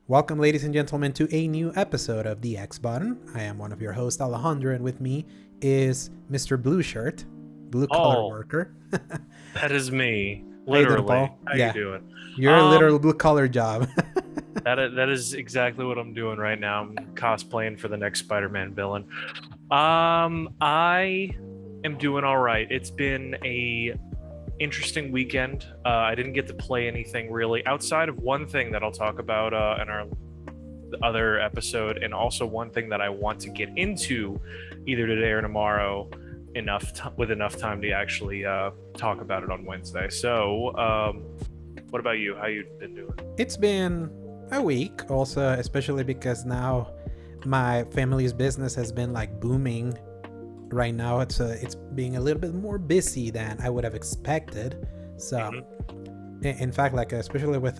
Welcome, ladies and gentlemen, to a new episode of The X Button. I am one of your hosts, Alejandro, and with me is Mr. Blue Shirt, blue collar worker. That is me, How you doing, literally. Paul? How you doing? You're a literal blue collar job. That is exactly what I'm doing right now. I'm cosplaying for the next Spider-Man villain. I am doing all right. It's been a interesting weekend. I didn't get to play anything really outside of one thing that I'll talk about in our other episode, and also one thing that I want to get into either today or tomorrow with enough time to actually talk about it on Wednesday. So what about you? How you been doing? It's been a week also, especially because now my family's business has been like booming. Right now it's being a little bit more busy than I would have expected. So in fact, like especially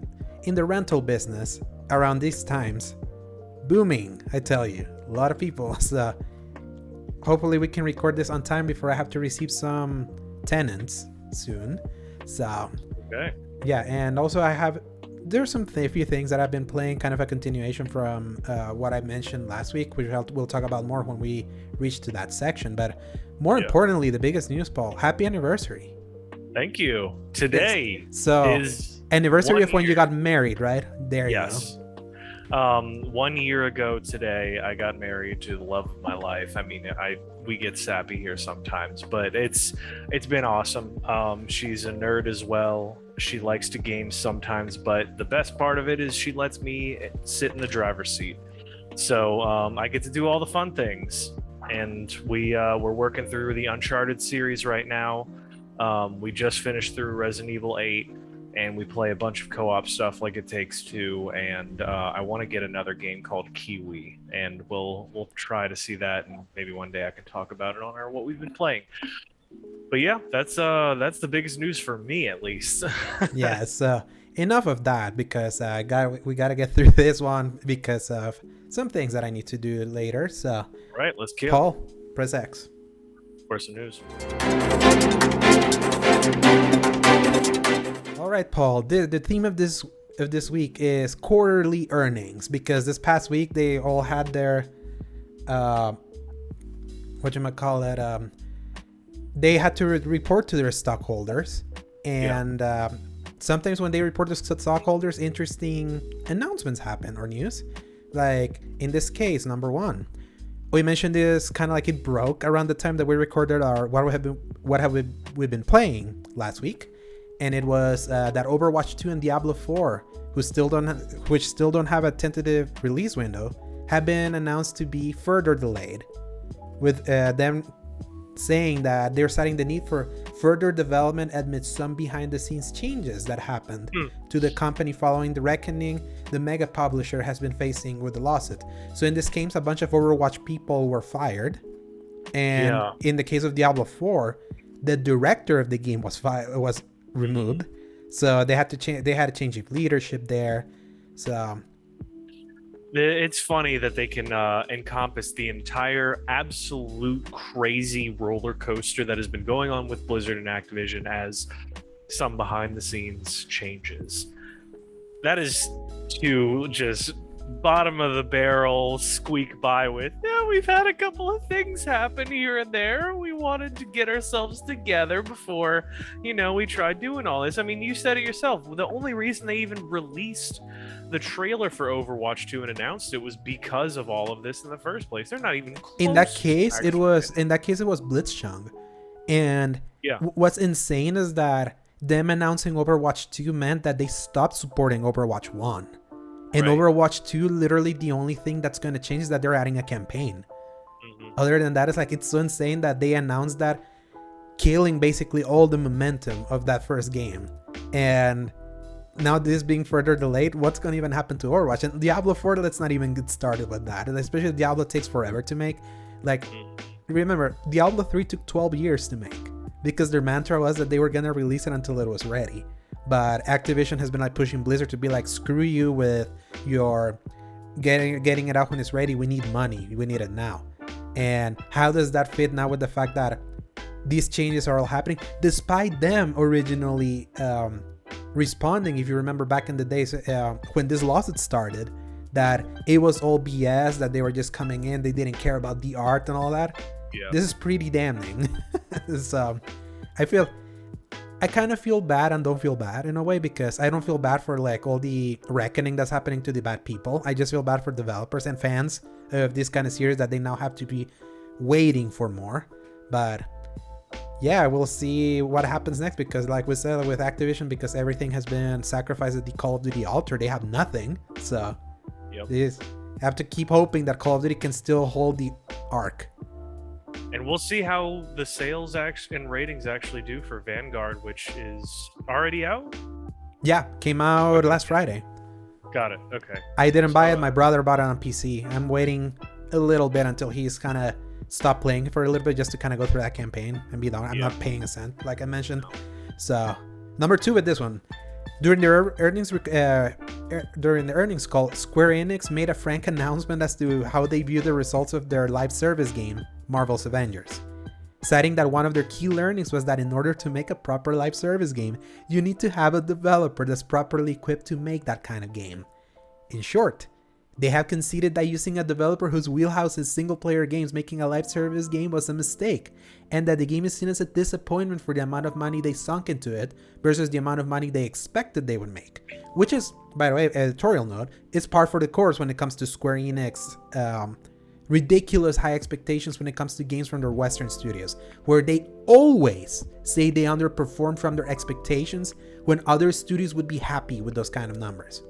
in the rental business around these times, booming, I tell you, a lot of people. So hopefully we can record this on time before I have to receive some tenants soon. So Okay. yeah, and also there's a few things that I've been playing, kind of a continuation from what I mentioned last week, which we'll talk about more when we reach to that section. But more importantly, the biggest news, Paul, happy anniversary. Thank you. Today is anniversary of when you got married, right? There you go. Yes. 1 year ago today, I got married to the love of my life. I mean, we get sappy here sometimes, but it's been awesome. She's a nerd as well. She likes to game sometimes, but the best part of it is she lets me sit in the driver's seat. So I get to do all the fun things. And we're working through the Uncharted series right now. We just finished through Resident Evil 8. And we play a bunch of co-op stuff like It Takes Two, and I want to get another game called Kiwi, and we'll try to see that, and maybe one day I can talk about it on what we've been playing. But yeah, that's the biggest news for me, at least. Yeah, so enough of that, because we gotta get through this one because of some things that I need to do later. So right, let's kill. Paul, press X for some news. All right, Paul. The theme of this week is quarterly earnings, because this past week they all had their they had to report to their stockholders, and sometimes when they report to stockholders, interesting announcements happen or news. Like in this case, number one, we mentioned this kind of like it broke around the time that we recorded our what have we been playing last week. And it was that Overwatch 2 and Diablo 4, which still don't have a tentative release window, have been announced to be further delayed, with them saying that they're citing the need for further development amid some behind-the-scenes changes that happened to the company following the reckoning the mega publisher has been facing with the lawsuit. So in this case, a bunch of Overwatch people were fired, and in the case of Diablo 4, the director of the game was removed, so they had to a change of leadership there. So it's funny that they can encompass the entire absolute crazy roller coaster that has been going on with Blizzard and Activision as some behind the scenes changes. That is to just bottom of the barrel squeak by with, we've had a couple of things happen here and there. We wanted to get ourselves together before, we tried doing all this. I mean, you said it yourself. The only reason they even released the trailer for Overwatch 2 and announced it was because of all of this in the first place. They're not even close. In that case, it was Blitzchung. And what's insane is that them announcing Overwatch 2 meant that they stopped supporting Overwatch 1. And Overwatch 2, literally the only thing that's going to change is that they're adding a campaign. Other than that, it's so insane that they announced that, killing basically all the momentum of that first game. And now this being further delayed, what's going to even happen to Overwatch? And Diablo 4, let's not even get started with that. And especially Diablo takes forever to make. Like, remember, Diablo 3 took 12 years to make, because their mantra was that they were going to release it until it was ready. But Activision has been like pushing Blizzard to be like, screw you with your getting it out when it's ready. We need money. We need it now. And how does that fit now with the fact that these changes are all happening despite them originally responding? If you remember back in the days when this lawsuit started, that it was all BS, that they were just coming in, they didn't care about the art and all that. Yeah. This is pretty damning. So I kind of feel bad and don't feel bad in a way, because I don't feel bad for like all the reckoning that's happening to the bad people. I just feel bad for developers and fans of this kind of series, that they now have to be waiting for more. But yeah, we'll see what happens next, because like we said with Activision, because everything has been sacrificed at the Call of Duty altar, they have nothing. So they have to keep hoping that Call of Duty can still hold the arc. And we'll see how the sales and ratings actually do for Vanguard, which is already out. Yeah, came out last Friday. Got it. Okay. I didn't buy it. My brother bought it on PC. I'm waiting a little bit until he's kind of stopped playing for a little bit, just to kind of go through that campaign and be done. I'm not paying a cent, like I mentioned. So number 2 with this one. During the earnings call, Square Enix made a frank announcement as to how they view the results of their live service game, Marvel's Avengers, citing that one of their key learnings was that in order to make a proper live service game, you need to have a developer that's properly equipped to make that kind of game. In short, they have conceded that using a developer whose wheelhouse is single-player games making a live service game was a mistake, and that the game is seen as a disappointment for the amount of money they sunk into it versus the amount of money they expected they would make. Which is, by the way, editorial note, is par for the course when it comes to Square Enix ridiculous high expectations when it comes to games from their Western studios, where they always say they underperformed from their expectations when other studios would be happy with those kind of numbers.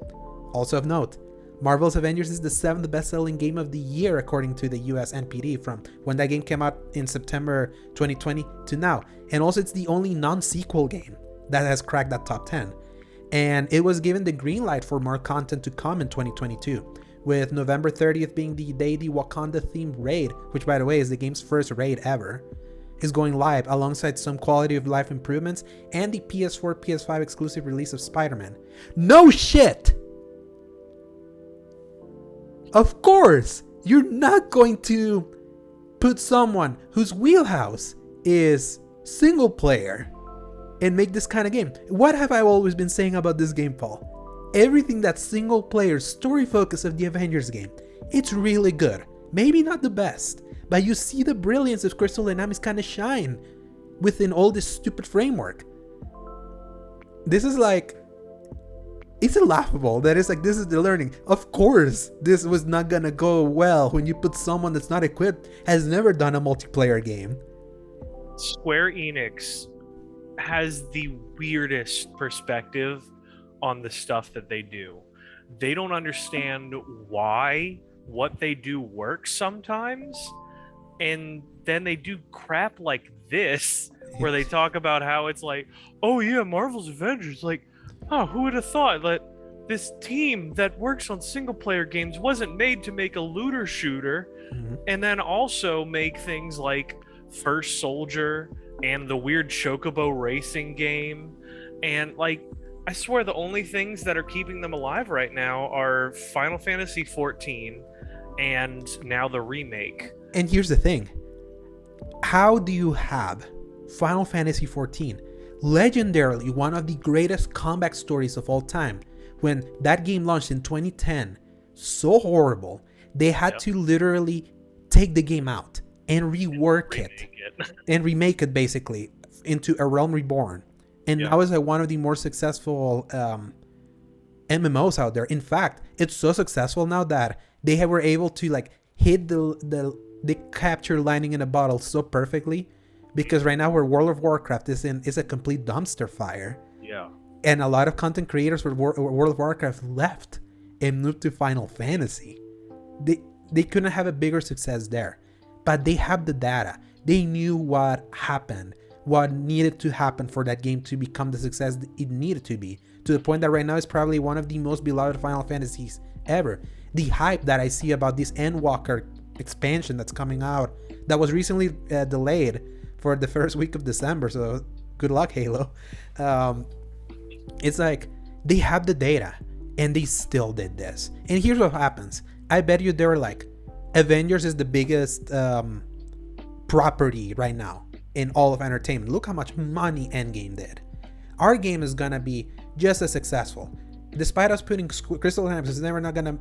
Also of note, Marvel's Avengers is the 7th best-selling game of the year according to the US NPD from when that game came out in September 2020 to now. And also it's the only non-sequel game that has cracked that top 10. And it was given the green light for more content to come in 2022, with November 30th being the day the Wakanda-themed raid, which by the way is the game's first raid ever, is going live alongside some quality of life improvements and the PS4, PS5 exclusive release of Spider-Man. No shit! Of course, you're not going to put someone whose wheelhouse is single player and make this kind of game. What have I always been saying about this game, Paul? Everything that's single player story focus of the Avengers game, it's really good. Maybe not the best, but you see the brilliance of Crystal Dynamics kind of shine within all this stupid framework. This is like, it's laughable that it's like, this is the learning. Of course, this was not gonna go well when you put someone that's not equipped, has never done a multiplayer game. Square Enix has the weirdest perspective on the stuff that they do. They don't understand why what they do works sometimes, and then they do crap like this where they talk about how it's like, oh yeah, Marvel's Avengers, like, oh, who would have thought that this team that works on single player games wasn't made to make a looter shooter, and then also make things like First Soldier and the weird Chocobo racing game. And like, I swear the only things that are keeping them alive right now are Final Fantasy XIV and now the remake. And here's the thing. How do you have Final Fantasy XIV, legendarily one of the greatest comeback stories of all time, when that game launched in 2010, so horrible, they had to literally take the game out and rework it and remake it basically into A Realm Reborn. And that was like one of the more successful MMOs out there. In fact, it's so successful now that they were able to like hit the capture lightning in a bottle so perfectly, because right now where World of Warcraft is a complete dumpster fire. Yeah. And a lot of content creators for World of Warcraft left and moved to Final Fantasy. They couldn't have a bigger success there. But they have the data. They knew what happened, what needed to happen for that game to become the success it needed to be, to the point that right now it's probably one of the most beloved Final Fantasies ever. The hype that I see about this Endwalker expansion that's coming out, that was recently delayed for the first week of December, so good luck, Halo. It's like, they have the data, and they still did this. And here's what happens. I bet you they were like, Avengers is the biggest property right now in all of entertainment. Look how much money Endgame did. Our game is gonna be just as successful. Despite us putting Crystal Dynamics, it's never not gonna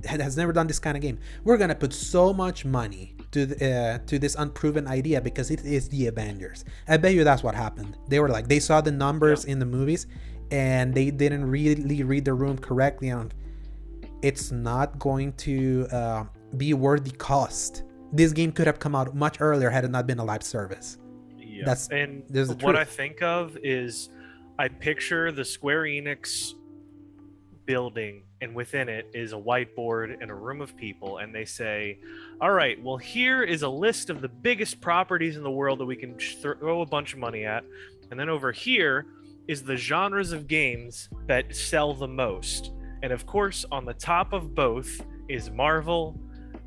has never done this kind of game. We're gonna put so much money to this unproven idea because it is the Avengers. I bet you that's what happened. They were like, they saw the numbers in the movies and they didn't really read the room correctly, and it's not going to be worth the cost. This game could have come out much earlier had it not been a live service. Yeah. That's what I think of is I picture the Square Enix building, and within it is a whiteboard and a room of people, and they say, all right, well, here is a list of the biggest properties in the world that we can throw a bunch of money at, and then over here is the genres of games that sell the most, and of course on the top of both is Marvel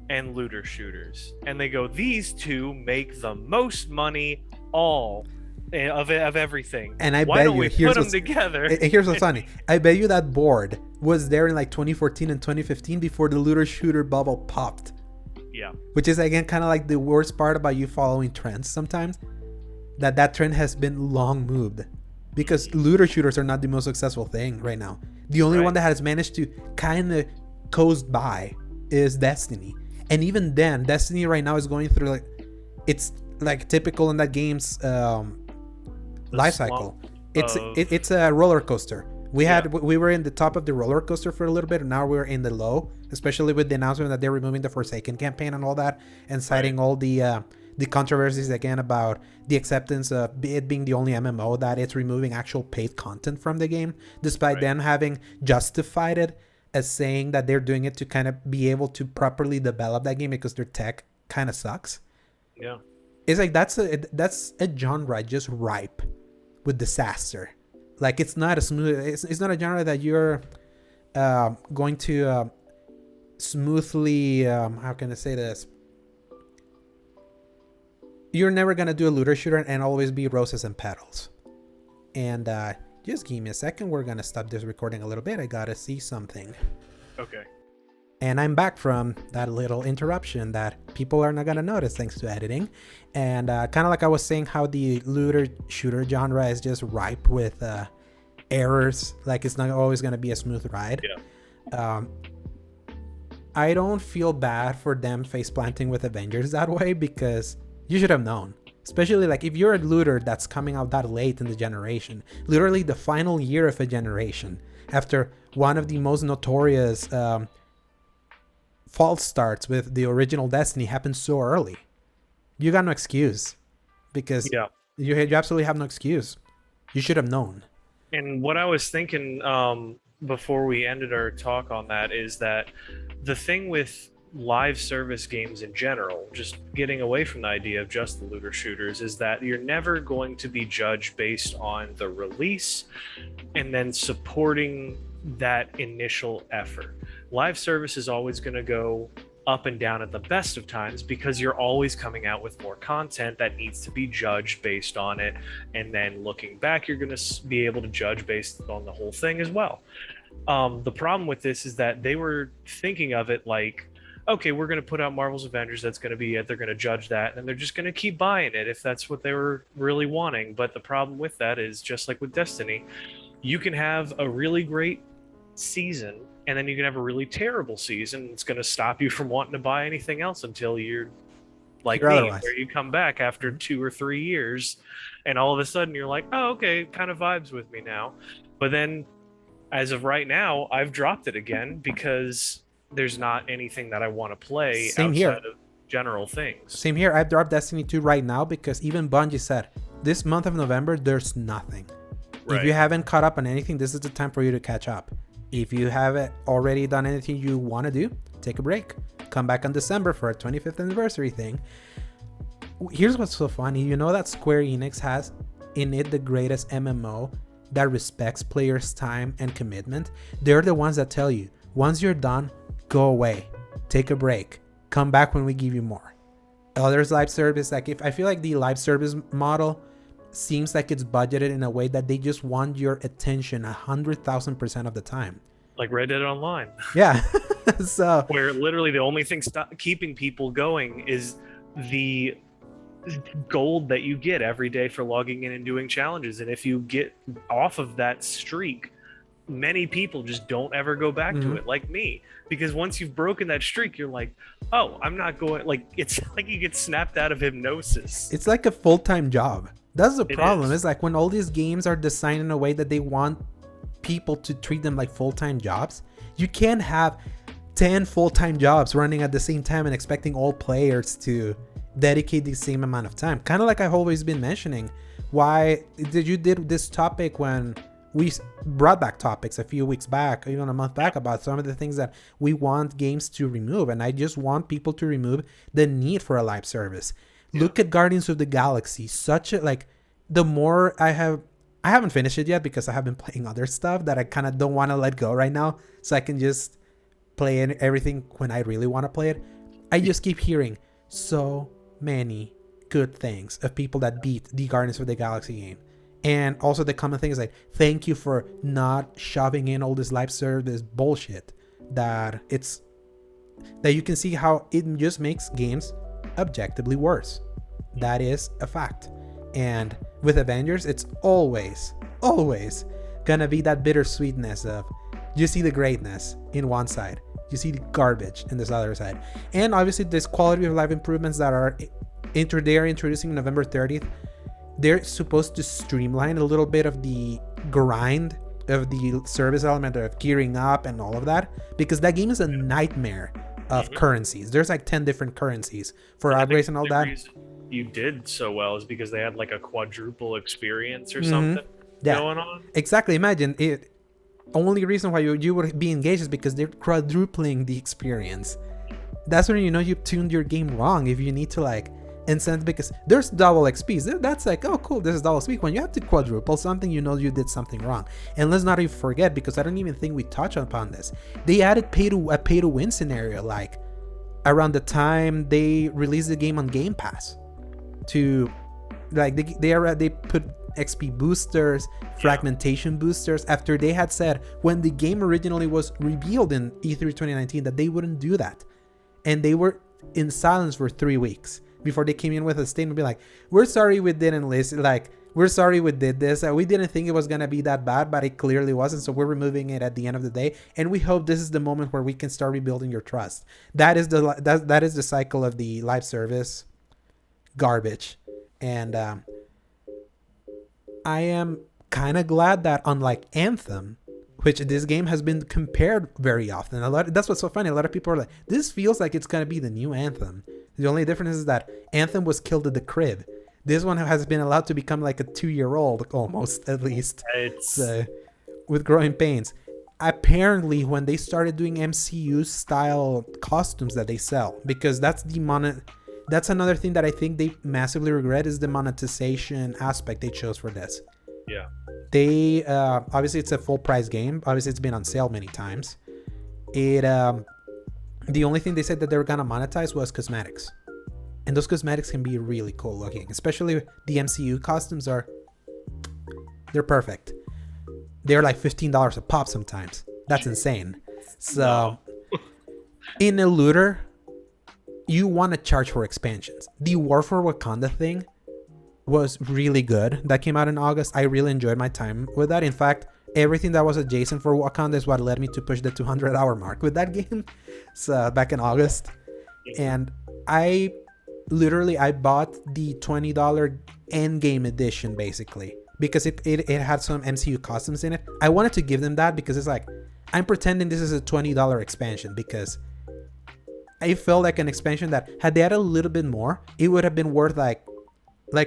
and looter shooters, and they go, these two make the most money all of everything, and why don't we put them together? Here's what's funny. I bet you that board was there in like 2014 and 2015 before the looter shooter bubble popped. Yeah, which is again kind of like the worst part about you following trends sometimes, that trend has been long moved, because looter shooters are not the most successful thing right now. The only one that has managed to kind of coast by is Destiny, and even then Destiny right now is going through, like, it's like typical in that game's life cycle. It's a roller coaster. We were in the top of the roller coaster for a little bit, and now we're in the low, especially with the announcement that they're removing the Forsaken campaign and all that, and citing all the controversies again about the acceptance of it being the only MMO that it's removing actual paid content from the game, despite them having justified it as saying that they're doing it to kind of be able to properly develop that game because their tech kind of sucks. Yeah, it's like that's a genre just ripe with disaster. Like, it's not a smooth, it's not a genre that you're going to smoothly, how can I say this? You're never going to do a looter shooter and always be roses and petals. And just give me a second. We're going to stop this recording a little bit. I got to see something. Okay. And I'm back from that little interruption that people are not going to notice thanks to editing. And kind of like I was saying, how the looter shooter genre is just ripe with errors. Like, it's not always going to be a smooth ride. Yeah. I don't feel bad for them face planting with Avengers that way, because you should have known. Especially like if you're a looter that's coming out that late in the generation, literally the final year of a generation, after one of the most notorious false starts with the original Destiny happened so early. You got no excuse, because you absolutely have no excuse. You should have known. And what I was thinking before we ended our talk on that is that the thing with live service games in general, just getting away from the idea of just the looter shooters, is that you're never going to be judged based on the release and then supporting that initial effort. Live service is always going to go up and down at the best of times, because you're always coming out with more content that needs to be judged based on it, and then looking back you're going to be able to judge based on the whole thing as well. The problem with this is that they were thinking of it like, okay, we're going to put out Marvel's Avengers, that's going to be it, they're going to judge that, and they're just going to keep buying it if that's what they were really wanting. But the problem with that is, just like with Destiny, you can have a really great season and then you can have a really terrible season. It's going to stop you from wanting to buy anything else until you're like me, where you come back after 2 or 3 years and all of a sudden you're like, oh, okay, it kind of vibes with me now. But then as of right now, I've dropped it again because there's not anything that I want to play outside of general things. Same here. I've dropped Destiny 2 right now because even Bungie said this month of November, there's nothing. Right. If you haven't caught up on anything, this is the time for you to catch up. If you haven't already done anything you want to do, take a break. Come back on December for a 25th anniversary thing. Here's what's so funny. You know that Square Enix has in it the greatest MMO that respects players' time and commitment? They're the ones that tell you, once you're done, go away, take a break, come back when we give you more. Others live service, like if I feel like the live service model seems like it's budgeted in a way that they just want your attention 100,000% of the time. Like Red Dead Online. Yeah. So where literally the only thing keeping people going is the gold that you get every day for logging in and doing challenges. And if you get off of that streak, many people just don't ever go back to it, like me, because once you've broken that streak, you're like, oh, I'm not going, like, it's like you get snapped out of hypnosis. It's like a full-time job. That's the problem. Is. It's like when all these games are designed in a way that they want people to treat them like full-time jobs, you can't have 10 full-time jobs running at the same time and expecting all players to dedicate the same amount of time. Kind of like I've always been mentioning, why did you did this topic when we brought back topics a few weeks back, even a month back, about some of the things that we want games to remove. And I just want people to remove the need for a live service. Yeah. Look at Guardians of the Galaxy. Such a, like, the more I haven't finished it yet because I have been playing other stuff that I kind of don't want to let go right now. So I can just play everything when I really want to play it. I just keep hearing so many good things of people that beat the Guardians of the Galaxy game. And also the common thing is like, thank you for not shoving in all this live service bullshit that you can see how it just makes games objectively worse. That is a fact. And with Avengers, it's always gonna be that bittersweetness of, you see the greatness in one side, you see the garbage in this other side. And obviously this quality of life improvements that are they're introducing November 30th, they're supposed to streamline a little bit of the grind of the service element of gearing up and all of that, because that game is a nightmare of currencies. There's like 10 different currencies for upgrades and all that. You did so well is because they had like a quadruple experience or something going on. Exactly. Imagine it. Only reason why you would be engaged is because they're quadrupling the experience. That's when you know you've tuned your game wrong. If you need to like incent, because there's double XP. That's like, oh cool, this is double XP. When you have to quadruple something, you know you did something wrong. And let's not even forget, because I don't even think we touched upon this, they added a pay to win scenario like around the time they released the game on Game Pass. To like they put XP boosters, fragmentation boosters, after they had said when the game originally was revealed in E3 2019 that they wouldn't do that. And they were in silence for 3 weeks before they came in with a statement be like, we're sorry we didn't listen, like, we're sorry we did this, we didn't think it was gonna be that bad, but it clearly wasn't, so we're removing it at the end of the day, and we hope this is the moment where we can start rebuilding your trust. That is the cycle of the live service garbage. And I am kind of glad that, unlike Anthem, which this game has been compared very often, that's what's so funny, a lot of people are like, this feels like it's gonna be the new Anthem. The only difference is that Anthem was killed at the crib. This one has been allowed to become like a 2-year-old almost, at least. It's with growing pains. Apparently, when they started doing MCU style costumes that they sell, because that's another thing that I think they massively regret, is the monetization aspect they chose for this. Yeah. They obviously it's a full price game. Obviously it's been on sale many times. The only thing they said that they were gonna monetize was cosmetics. And those cosmetics can be really cool looking, especially the MCU costumes they're perfect. They're like $15 a pop sometimes. That's insane. So in a looter, you want to charge for expansions. The War for Wakanda thing was really good. That came out in August. I really enjoyed my time with that. In fact, everything that was adjacent for Wakanda is what led me to push the 200-hour mark with that game. So back in August. And I bought the $20 endgame edition basically because it had some MCU costumes in it. I wanted to give them that because it's like, I'm pretending this is a $20 expansion, because I felt like an expansion that had they added a little bit more, it would have been worth like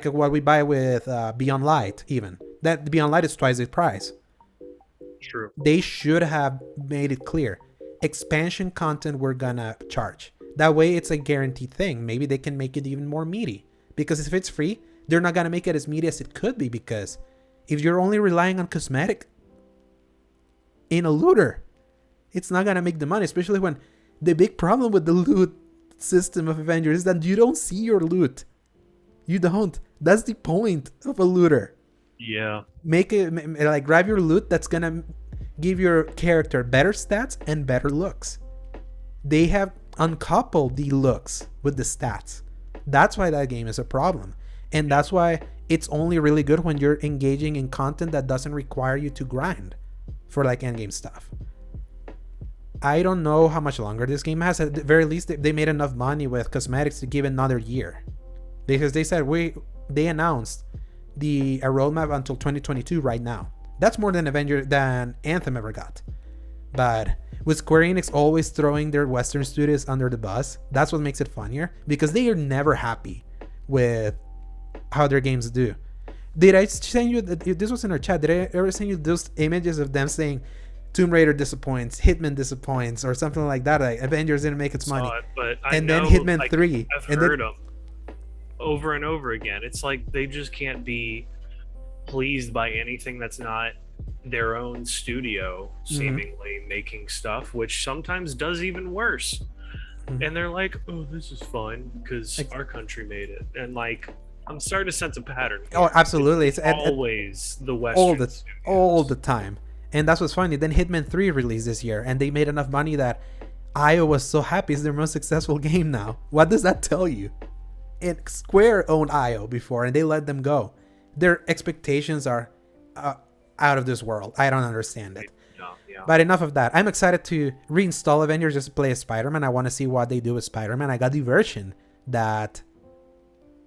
what we buy with Beyond Light. Even that Beyond Light is twice the price. True. They should have made it clear, expansion content we're gonna charge. That way it's a guaranteed thing. Maybe they can make it even more meaty, because if it's free, they're not gonna make it as meaty as it could be, because if you're only relying on cosmetic in a looter, it's not gonna make the money, especially when the big problem with the loot system of Avengers is that you don't see your loot. You don't. That's the point of a looter. Yeah. Make it like, grab your loot that's gonna give your character better stats and better looks. They have uncoupled the looks with the stats. That's why that game is a problem. And that's why it's only really good when you're engaging in content that doesn't require you to grind. for like endgame stuff. I don't know how much longer this game has. At the very least, they made enough money with cosmetics to give another year, because they said they announced a roadmap until 2022 right now. That's more than Anthem ever got. But with Square Enix always throwing their Western studios under the bus, that's what makes it funnier, because they are never happy with how their games do. Did I send you, this was in our chat, did I ever send you those images of them saying Tomb Raider disappoints, Hitman disappoints, or something like that? Like Avengers didn't make its money. But and then Hitman 3. I've heard them over and over again. It's like they just can't be pleased by anything that's not their own studio seemingly making stuff, which sometimes does even worse. And they're like, oh, this is fun because our country made it. And like, I'm starting to sense a pattern here. Oh, absolutely. It's always the Western all the time. And that's what's funny. Then Hitman 3 released this year, and they made enough money that IO was so happy it's their most successful game now. What does that tell you? And Square owned IO before, and they let them go. Their expectations are out of this world. I don't understand it. Yeah. But enough of that. I'm excited to reinstall Avengers just to play as Spider-Man. I want to see what they do with Spider-Man. I got the version that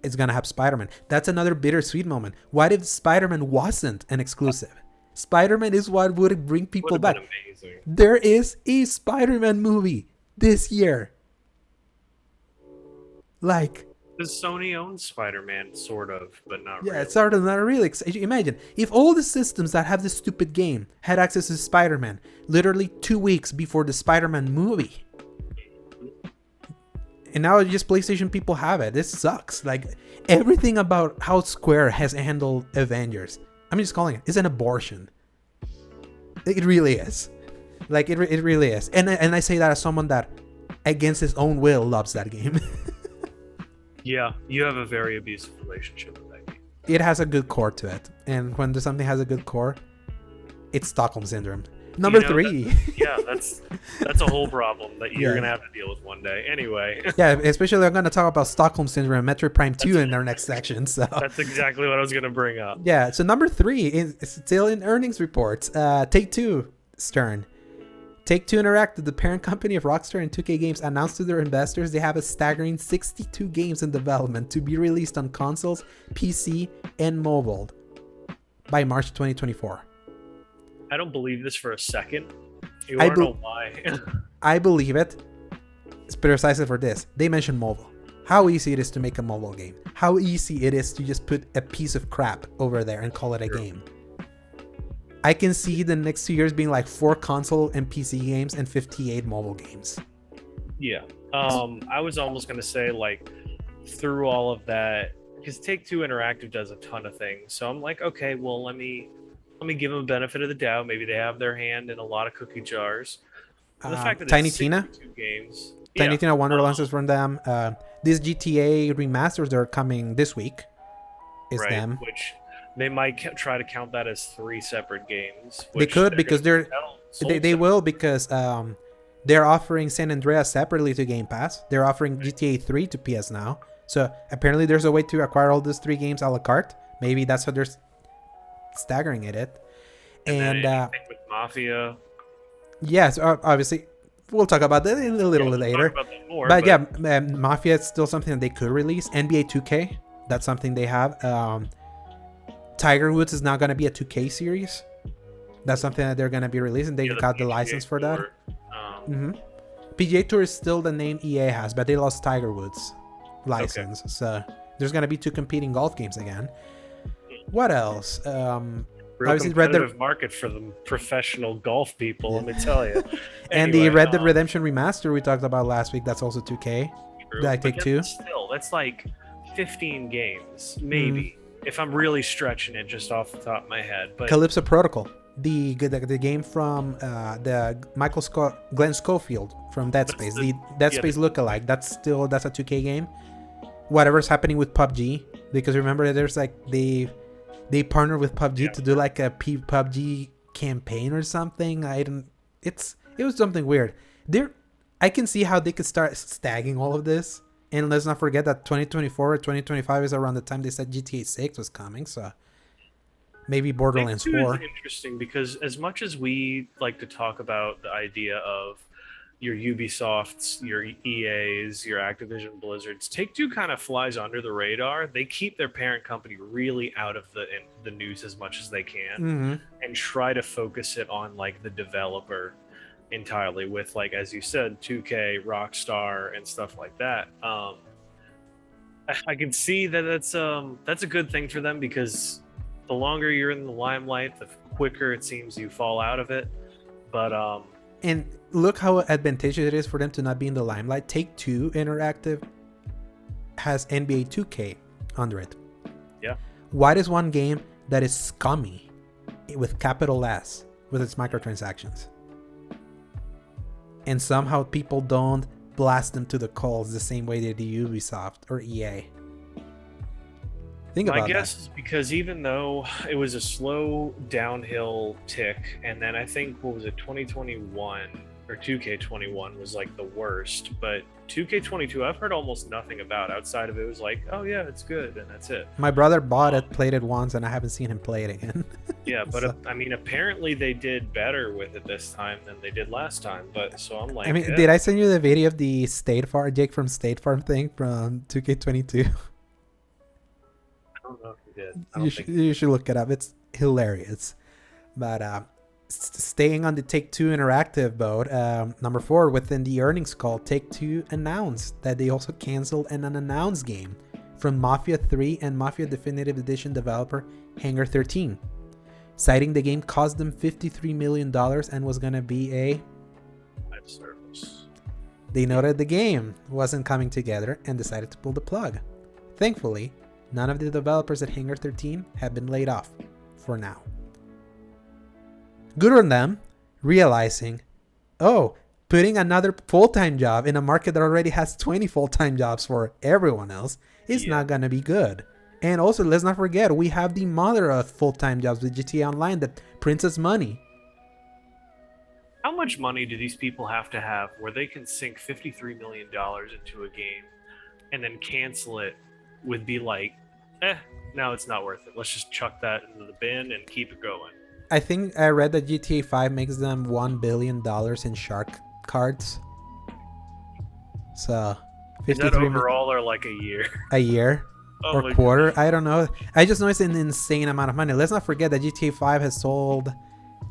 is going to have Spider-Man. That's another bittersweet moment. What if Spider-Man wasn't an exclusive? Spider-Man is what would bring people back. Amazing. There is a Spider-Man movie this year. Like, because Sony owns Spider-Man, sort of, but not really. Yeah, it's sort of not really. Imagine if all the systems that have this stupid game had access to Spider-Man literally 2 weeks before the Spider-Man movie. And now just PlayStation people have it. This sucks. Like, everything about how Square has handled Avengers, I'm just calling it, is an abortion. It really is. Like, it really is. And I say that as someone that, against his own will, loves that game. Yeah, you have a very abusive relationship with that game. It has a good core to it. And when something has a good core, it's Stockholm Syndrome. Number 3. That's a whole problem that you're going to have to deal with one day. Anyway. Yeah, especially I'm going to talk about Stockholm Syndrome and Metroid Prime 2 in our next section. So that's exactly what I was going to bring up. Yeah, so number 3 is still in earnings reports. Take-Two Stern. Take-Two Interactive, the parent company of Rockstar and 2K Games, announced to their investors they have a staggering 62 games in development to be released on consoles, PC, and mobile by March 2024. I don't believe this for a second. You want to know why? I believe it. It's precisely for this. They mentioned mobile. How easy it is to make a mobile game. How easy it is to just put a piece of crap over there and call it a game. I can see the next 2 years being like 4 console and PC games and 58 mobile games. Yeah. I was almost going to say, like, through all of that, because Take-Two Interactive does a ton of things. So I'm like, okay, well, let me give them a benefit of the doubt. Maybe they have their hand in a lot of cookie jars. The fact that Tiny it's Tina games. Tiny Tina Wonderlands is from them. These GTA remasters that are coming this week is them. Which they might try to count that as 3 separate games. They could, because they will, because they're offering San Andreas separately to Game Pass. They're offering GTA 3 to PS Now. So apparently there's a way to acquire all these 3 games a la carte. Maybe that's what they're staggering at it. And with Mafia. Yes, obviously. We'll talk about that a little later. But Mafia is still something that they could release. NBA 2K, that's something they have. Tiger Woods is now going to be a 2K series. That's something that they're going to be releasing. They got the license for that. PGA Tour is still the name EA has, but they lost Tiger Woods license. Okay. So there's going to be 2 competing golf games again. What else? Obviously, competitive market for the professional golf people, let me tell you. And the Red Dead Redemption remaster we talked about last week, that's also 2K. Take-Two. Still, that's like 15 games, maybe. If I'm really stretching it just off the top of my head. But Calypso Protocol, the game from Glenn Schofield from Dead Space, the Dead Space lookalike, that's a 2K game. Whatever's happening with PUBG, because remember there's like they partnered with PUBG to do like a PUBG campaign or something. It was something weird. I can see how they could start stagging all of this. And let's not forget that 2024 or 2025 is around the time they said GTA 6 was coming. So Maybe Borderlands Take-Two 4. is interesting because as much as we like to talk about the idea of your Ubisofts, your EAs, your Activision Blizzards, Take-Two kind of flies under the radar. They keep their parent company really out of the news as much as they can, Mm-hmm. and try to focus it on like the developer entirely with, like, as you said, 2K, Rockstar, and stuff like that. I can see that that's a good thing for them, because the longer you're in the limelight, the quicker it seems you fall out of it. But And look how advantageous it is for them to not be in the limelight. Take-Two Interactive has NBA 2K under it. yeah, What is one game that is scummy with capital S with its microtransactions? And somehow people don't blast them to the coals the same way they do Ubisoft or EA. Think about my guess that. is because even though it was a slow downhill tick, and then I think, what was it, 2021 or 2K21 was like the worst, but 2K22 I've heard almost nothing about outside of it was like, oh yeah, it's good, and that's it. My brother bought it, played it once, and I haven't seen him play it again. Yeah, but So- I mean, apparently they did better with it this time than they did last time. But so I'm like, I mean, yeah. did I send you the video of the State Farm, Jake from State Farm thing from 2K22? I don't know if you did. I don't think You should look it up. It's hilarious. But staying on the Take-Two Interactive boat, number 4, within the earnings call, Take-Two announced that they also canceled an unannounced game from Mafia 3 and Mafia Definitive Edition developer Hangar 13, citing the game cost them $53 million and was going to be a... live service. They noted the game wasn't coming together and decided to pull the plug. Thankfully, none of the developers at Hangar 13 have been laid off for now. Good on them, realizing, oh, putting another full-time job in a market that already has 20 full-time jobs for everyone else is not going to be good. And also, let's not forget, we have the mother of full-time jobs with GTA Online that prints us money. How much money do these people have to have where they can sink $53 million into a game and then cancel it with be like, no, it's not worth it. Let's just chuck that into the bin and keep it going. I think I read that GTA 5 makes them $1 billion in shark cards. So, Is that overall or like a year? a year Oh or my quarter. goodness. I don't know. I just know it's an insane amount of money. Let's not forget that GTA 5 has sold...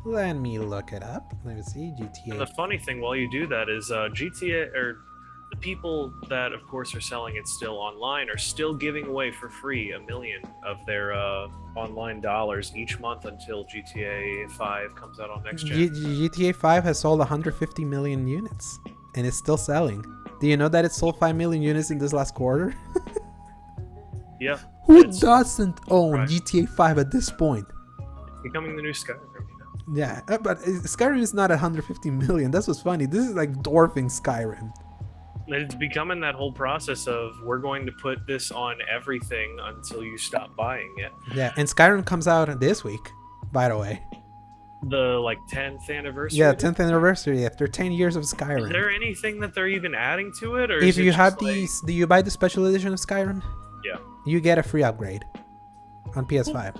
Let me look it up. Let me see. And the GTA. funny thing while you do that is GTA, or the people that of course are selling it still online, are still giving away for free $1 million of their online dollars each month until GTA 5 comes out on next gen. GTA 5 has sold 150 million units and it's still selling. Do you know that it sold 5 million units in this last quarter? Yeah, Who it's doesn't own right. GTA 5 at this point? becoming the new Skyrim. Yeah, but Skyrim is not 150 million. That's what's funny. This is like dwarfing Skyrim. It's becoming that whole process of, we're going to put this on everything until you stop buying it. Yeah, and Skyrim comes out this week, by the way. The like 10th anniversary. Yeah, 10th anniversary after 10 years of Skyrim. Is there anything that they're even adding to it, or If is it you just have like, these, do you buy the special edition of Skyrim? Yeah. You get a free upgrade on PS5.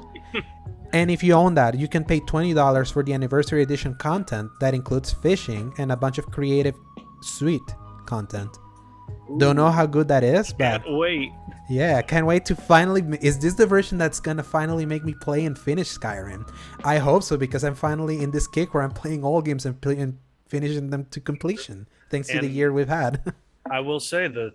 And if you own that, you can pay $20 for the anniversary edition content that includes fishing and a bunch of creative suite content. Don't know how good that is, but Can't wait. yeah, I can't wait to finally... Is this the version that's gonna finally make me play and finish Skyrim? I hope so, because I'm finally in this kick where I'm playing all games and finishing them to completion, thanks to the And- year we've had. I will say the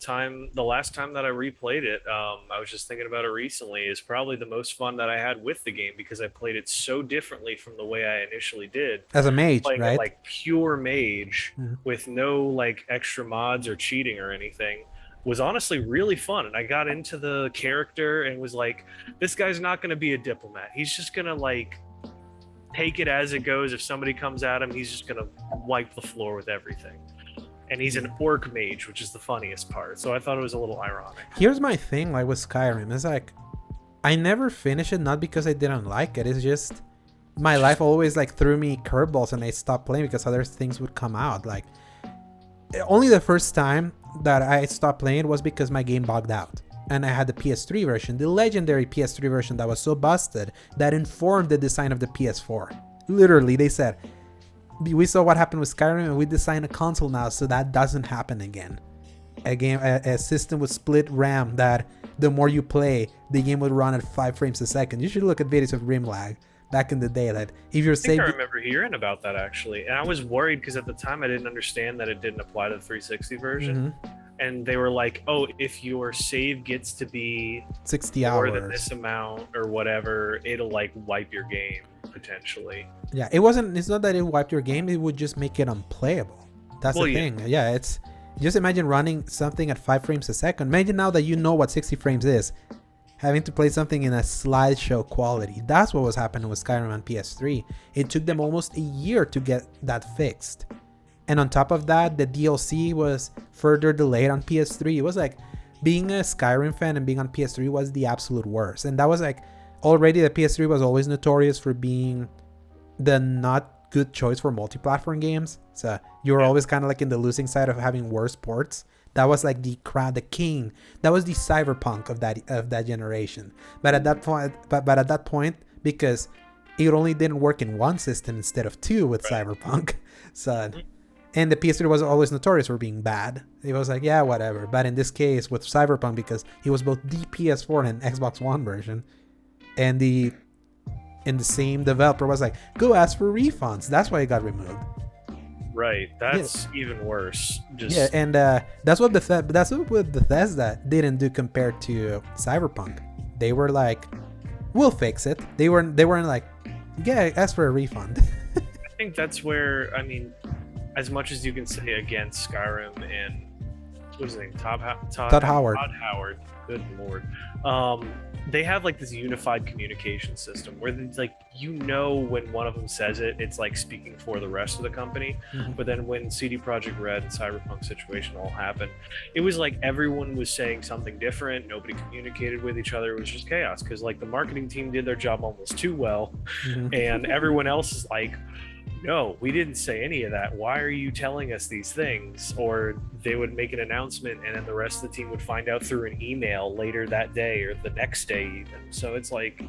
last time that I replayed it, I was just thinking about it recently, is probably the most fun that I had with the game, because I played it so differently from the way I initially did. As a mage, Playing right? it like pure mage Mhm. with no like extra mods or cheating or anything was honestly really fun. And I got into the character and was like, this guy's not going to be a diplomat. He's just going to like take it as it goes. If somebody comes at him, he's just going to wipe the floor with everything. And he's an orc mage, which is the funniest part. So I thought it was a little ironic. Here's my thing, like with Skyrim, it's like I never finish it, not because I didn't like it. It's just my life always like threw me curveballs, and I stopped playing because other things would come out. Like only the first time that I stopped playing was because my game bugged out, and I had the PS3 version, the legendary PS3 version that was so busted that informed the design of the PS4. Literally, they said, we saw what happened with Skyrim and we designed a console now so that doesn't happen again. A system with split RAM that the more you play, the game would run at 5 frames a second. You should look at videos of rim lag back in the day. That if you're I remember hearing about that actually, and I was worried because at the time I didn't understand that it didn't apply to the 360 version. And they were like, oh, if your save gets to be 60 more hours than this amount or whatever, it'll like wipe your game potentially. Yeah, it's not that it wiped your game, it would just make it unplayable. That's the thing. Yeah, it's just imagine running something at 5 frames a second. Imagine now that you know what 60 frames is, having to play something in a slideshow quality. That's what was happening with Skyrim on PS3. It took them almost a year to get that fixed. And on top of that, the DLC was further delayed on PS3. It was like being a Skyrim fan and being on PS3 was the absolute worst. And that was like already the PS3 was always notorious for being the not good choice for multi-platform games. So you were always kind of like in the losing side of having worse ports. That was like the king. That was the cyberpunk of that generation. But at that point, because it only didn't work in one system instead of two with Cyberpunk. So. And the PS3 was always notorious for being bad. It was like, yeah, whatever. But in this case, with Cyberpunk, because it was both the PS4 and Xbox One version, and the same developer was like, go ask for refunds. That's why it got removed. Right. That's even worse. Yeah, and that's what Bethesda didn't do compared to Cyberpunk. They were like, we'll fix it. They weren't like, yeah, ask for a refund. I think that's where, I mean, as much as you can say against Skyrim and what's his name, Todd Howard. Todd Howard. Good lord. They have like this unified communication system where it's like, you know, when one of them says it, it's like speaking for the rest of the company. But then when CD Projekt Red and Cyberpunk situation all happened, it was like everyone was saying something different. Nobody communicated with each other. It was just chaos because like the marketing team did their job almost too well, and everyone else is like, no, we didn't say any of that. Why are you telling us these things? Or they would make an announcement and then the rest of the team would find out through an email later that day or the next day even. So it's like,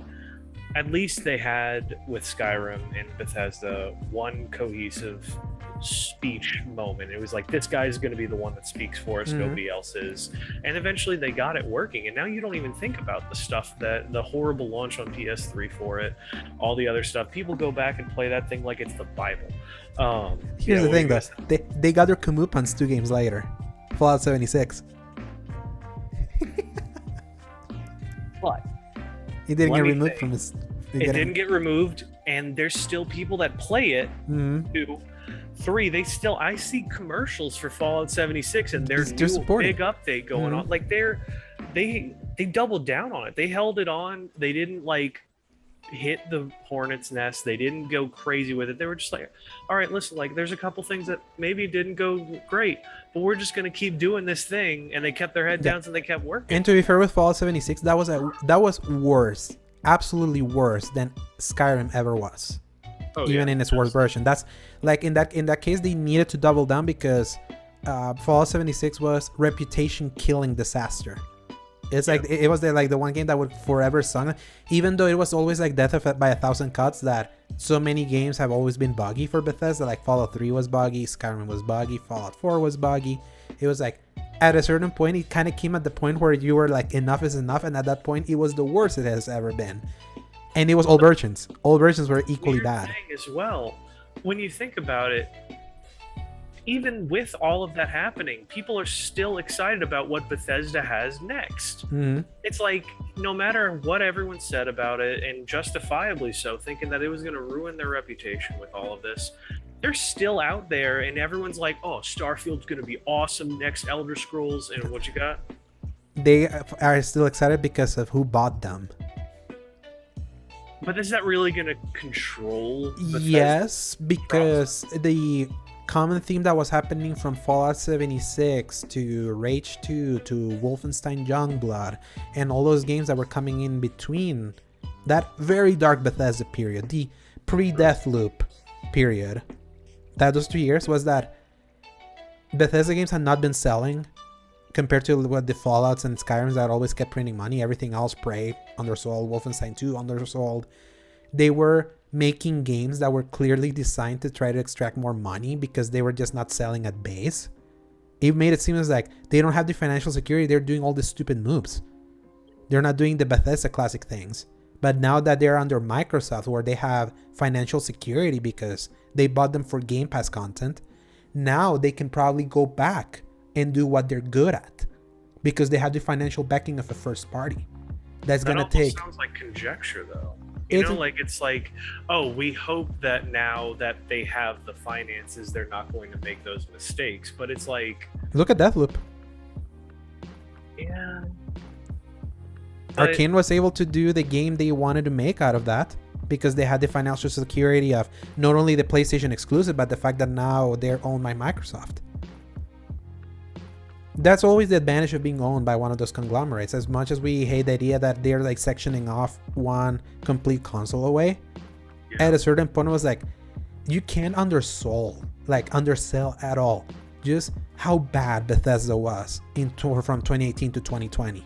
at least they had with Skyrim and Bethesda one cohesive speech moment. It was like, this guy's going to be the one that speaks for us, nobody else is. And eventually they got it working, and now you don't even think about the stuff, that the horrible launch on PS3 for it, all the other stuff. People go back and play that thing like it's the Bible. Here's the thing though, they got their comeuppance 2 games later. Fallout 76. What? It didn't get removed from his... It didn't get removed, and there's still people that play it. 2, 3, I see commercials for Fallout 76 and their new big update going on. Like they doubled down on it. They held it on. They didn't like hit the hornet's nest. They didn't go crazy with it. They were just like, all right, listen, like there's a couple things that maybe didn't go great, but we're just gonna keep doing this thing. And they kept their head down, so they kept working. And to be fair with Fallout 76, that was worse, absolutely worse than Skyrim ever was. Even in its worst version. That's like in that case they needed to double down because Fallout 76 was reputation killing disaster. It's like it was the one game that would forever sung, even though it was always like death by 1,000 cuts, that so many games have always been buggy for Bethesda. Like Fallout 3 was buggy, Skyrim was buggy, Fallout 4 was buggy. It was like at a certain point it kind of came at the point where you were like, enough is enough, and at that point it was the worst it has ever been. And it was all versions. All versions were equally bad. As well, when you think about it, even with all of that happening, people are still excited about what Bethesda has next. It's like, no matter what everyone said about it, and justifiably so, thinking that it was going to ruin their reputation with all of this, they're still out there, and everyone's like, oh, Starfield's going to be awesome, next Elder Scrolls, and what you got? They are still excited because of who bought them. But is that really going to control Bethesda's Yes, because the common theme that was happening from Fallout 76 to Rage 2 to Wolfenstein Youngblood and all those games that were coming in between that very dark Bethesda period, the pre-Deathloop period, that those 2 years, was that Bethesda games had not been selling compared to what the Fallouts and Skyrims that always kept printing money. Everything else, Prey, Undersold, Wolfenstein 2, Undersold. They were making games that were clearly designed to try to extract more money because they were just not selling at base. It made it seem as like they don't have the financial security. They're doing all these stupid moves. They're not doing the Bethesda classic things. But now that they're under Microsoft, where they have financial security because they bought them for Game Pass content, now they can probably go back and do what they're good at because they have the financial backing of a first party. That's going to take... That sounds like conjecture, though. It's like, oh, we hope that now that they have the finances, they're not going to make those mistakes. But it's like... Look at Deathloop. Yeah... Arcane was able to do the game they wanted to make out of that because they had the financial security of not only the PlayStation exclusive, but the fact that now they're owned by Microsoft. That's always the advantage of being owned by one of those conglomerates. As much as we hate the idea that they're like sectioning off one complete console away, at a certain point it was like, you can't undersell at all just how bad Bethesda was from 2018 to 2020.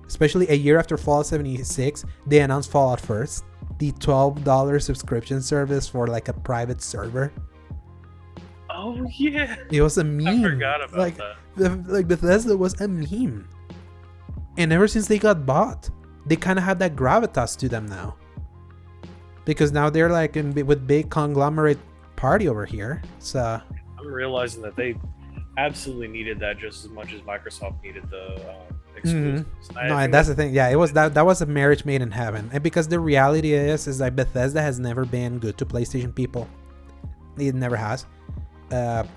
Especially a year after Fallout 76, they announced Fallout First, the $12 subscription service for like a private server. Oh yeah, it was a meme. I forgot about that. Like Bethesda was a meme, and ever since they got bought, they kind of have that gravitas to them now. Because now they're like with big conglomerate party over here. So I'm realizing that they absolutely needed that just as much as Microsoft needed the exclusives. No, that's the thing. Yeah, it was that was a marriage made in heaven. And because the reality is that Bethesda has never been good to PlayStation people. It never has.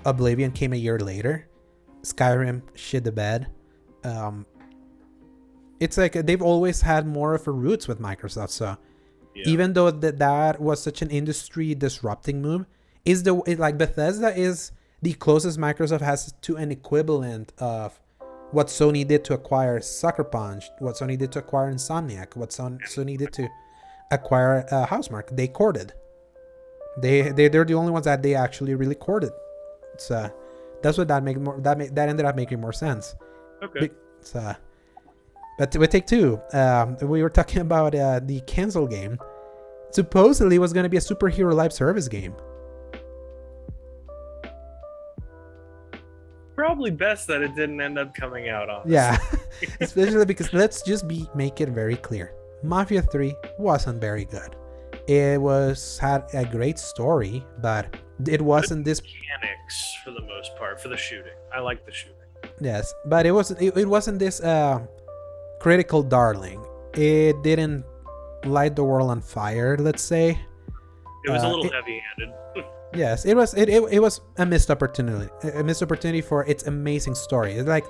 Oblivion came a year later. Skyrim shit the bed. It's like they've always had more of a roots with Microsoft. So even though that was such an industry disrupting move, Bethesda is the closest Microsoft has to an equivalent of what Sony did to acquire Sucker Punch, what Sony did to acquire Insomniac, what Sony did to acquire Housemarque. They courted. They're the only ones that they actually really courted. So that's what that ended up making more sense. Okay. But with Take-Two, we were talking about the cancel game. Supposedly it was going to be a superhero live service game. Probably best that it didn't end up coming out, honestly. Yeah, especially because let's just make it very clear. Mafia 3 wasn't very good. It had a great story, but it wasn't this mechanics for the most part for the shooting. I like the shooting. Yes, but it wasn't this critical darling. It didn't light the world on fire, let's say. It was a little heavy-handed. Yes, it was a missed opportunity for its amazing story. It's like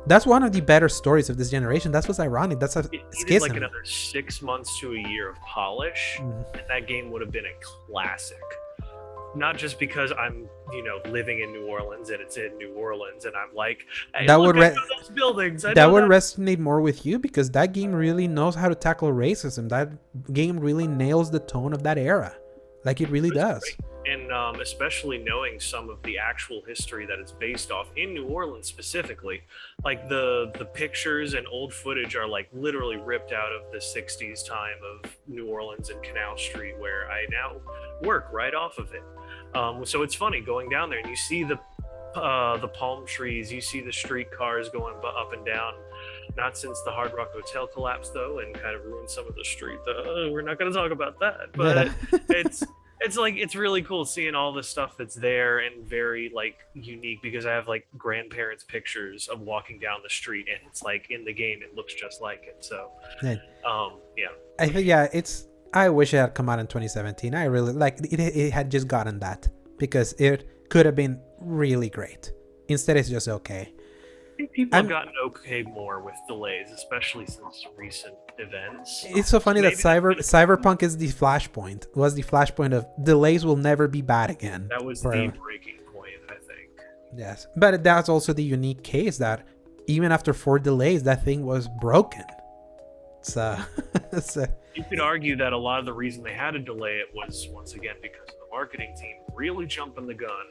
that's one of the better stories of this generation. That's what's ironic. That's a schism. Like another 6 months to a year of polish, and that game would have been a classic. Not just because I'm, living in New Orleans and it's in New Orleans, and I'm like, hey, that look, would those buildings. That would resonate more with you because that game really knows how to tackle racism. That game really nails the tone of that era, like it really does. Great. And especially knowing some of the actual history that it's based off in New Orleans specifically, like the pictures and old footage are like literally ripped out of the 60s time of New Orleans and Canal Street, where I now work right off of it. So it's funny going down there and you see the palm trees, you see the streetcars going up and down. Not since the Hard Rock Hotel collapsed though, and kind of ruined some of the street. We're not going to talk about that, but it's really cool seeing all the stuff that's there and very like unique, because I have like grandparents' pictures of walking down the street and it's like in the game it looks just like it. So I think I wish it had come out in 2017. I really like it had just gotten that, because it could have been really great. Instead it's just okay. I think people have gotten okay more with delays, especially since recent events. It's so funny that Cyberpunk is the flashpoint. Was the flashpoint of delays will never be bad again. That was the breaking point, I think. Yes, but that's also the unique case that even after 4 delays, that thing was broken. So you could argue that a lot of the reason they had to delay it was once again because of the marketing team really jumping the gun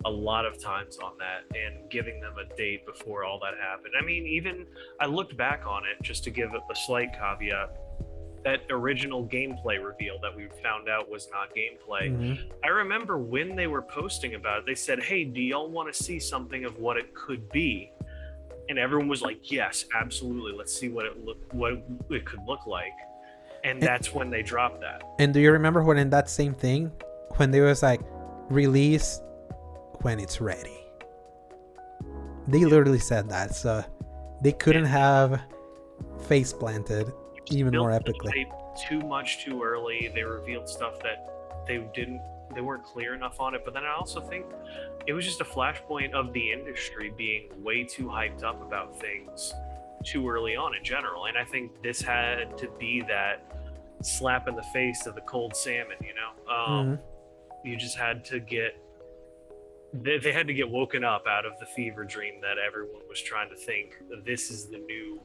a lot of times on that and giving them a date before all that happened. I mean, even I looked back on it just to give a slight caveat. That original gameplay reveal that we found out was not gameplay. Mm-hmm. I remember when they were posting about it, they said, "Hey, do y'all want to see something of what it could be?" And everyone was like, "Yes, absolutely. Let's see what it could look like." And that's when they dropped that. And do you remember when in that same thing, when they was like, release when it's ready? They literally said that, so they couldn't have face planted even more epically. Too much too early. They revealed stuff that they weren't clear enough on it. But then I also think it was just a flashpoint of the industry being way too hyped up about things too early on in general. And I think this had to be that slap in the face of the cold salmon, you know? You just had to get they had to get woken up out of the fever dream that everyone was trying to think this is the new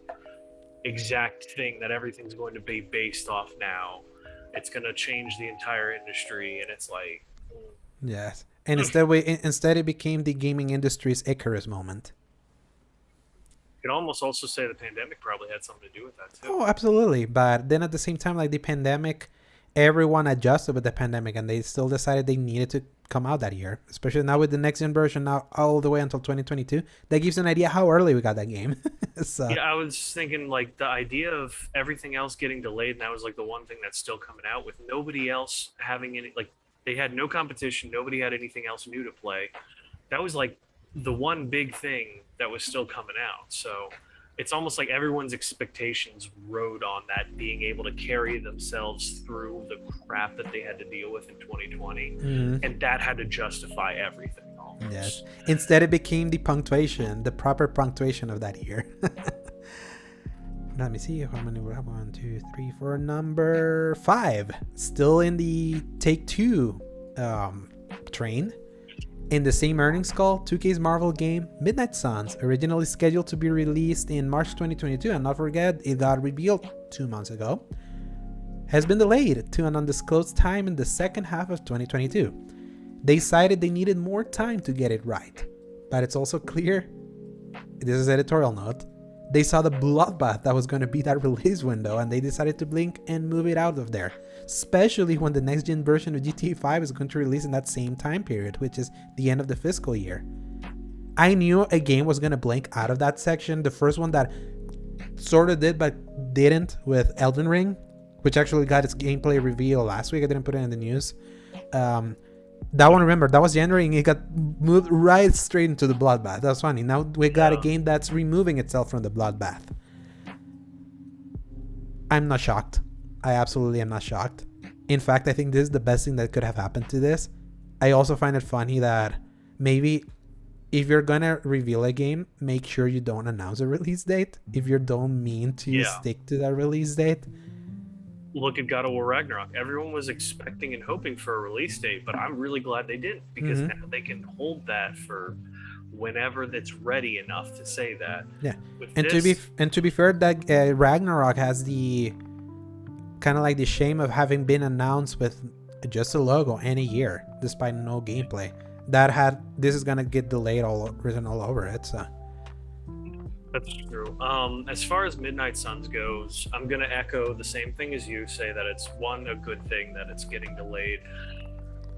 exact thing that everything's going to be based off now. It's going to change the entire industry, and it's like, yes. And instead it became the gaming industry's Icarus moment. You could almost also say the pandemic probably had something to do with that too. Oh, absolutely. But then at the same time, like the pandemic, everyone adjusted with the pandemic, and they still decided they needed to come out that year, especially now with the next gen version now all the way until 2022. That gives an idea how early we got that game. So yeah, I was thinking like the idea of everything else getting delayed, and that was like the one thing that's still coming out with nobody else having any, like they had no competition, nobody had anything else new to play. That was like the one big thing that was still coming out. So it's almost like everyone's expectations rode on that being able to carry themselves through the crap that they had to deal with in 2020, and that had to justify everything. Almost. Yes. Instead, it became the punctuation, the proper punctuation of that year. Let me see how many we have. 1, 2, 3, 4. Number 5, still in the Take-Two train. In the same earnings call, 2K's Marvel game Midnight Suns, originally scheduled to be released in March 2022, and not forget, it got revealed 2 months ago, has been delayed to an undisclosed time in the second half of 2022. They cited they needed more time to get it right, but it's also clear, this is editorial note, they saw the bloodbath that was going to be that release window, and they decided to blink and move it out of there. Especially when the next gen version of GTA 5 is going to release in that same time period, which is the end of the fiscal year. I knew a game was going to blink out of that section. The first one that sort of did but didn't with Elden Ring, which actually got its gameplay reveal last week. I didn't put it in the news. That one, remember, that was January, and it got moved right straight into the bloodbath. That's funny. Now we got a game that's removing itself from the bloodbath. I'm not shocked. I absolutely am not shocked. In fact, I think this is the best thing that could have happened to this. I also find it funny that maybe if you're gonna reveal a game, make sure you don't announce a release date. If you don't mean to stick to that release date. Look at God of War Ragnarok. Everyone was expecting and hoping for a release date, but I'm really glad they didn't, because now they can hold that for whenever that's ready enough to say that. Yeah, to be fair, that Ragnarok has the kind of like the shame of having been announced with just a logo and a year, despite no gameplay. This is gonna get delayed written all over it. So. That's true. As far as Midnight Suns goes, I'm going to echo the same thing as you, say that it's one, a good thing that it's getting delayed.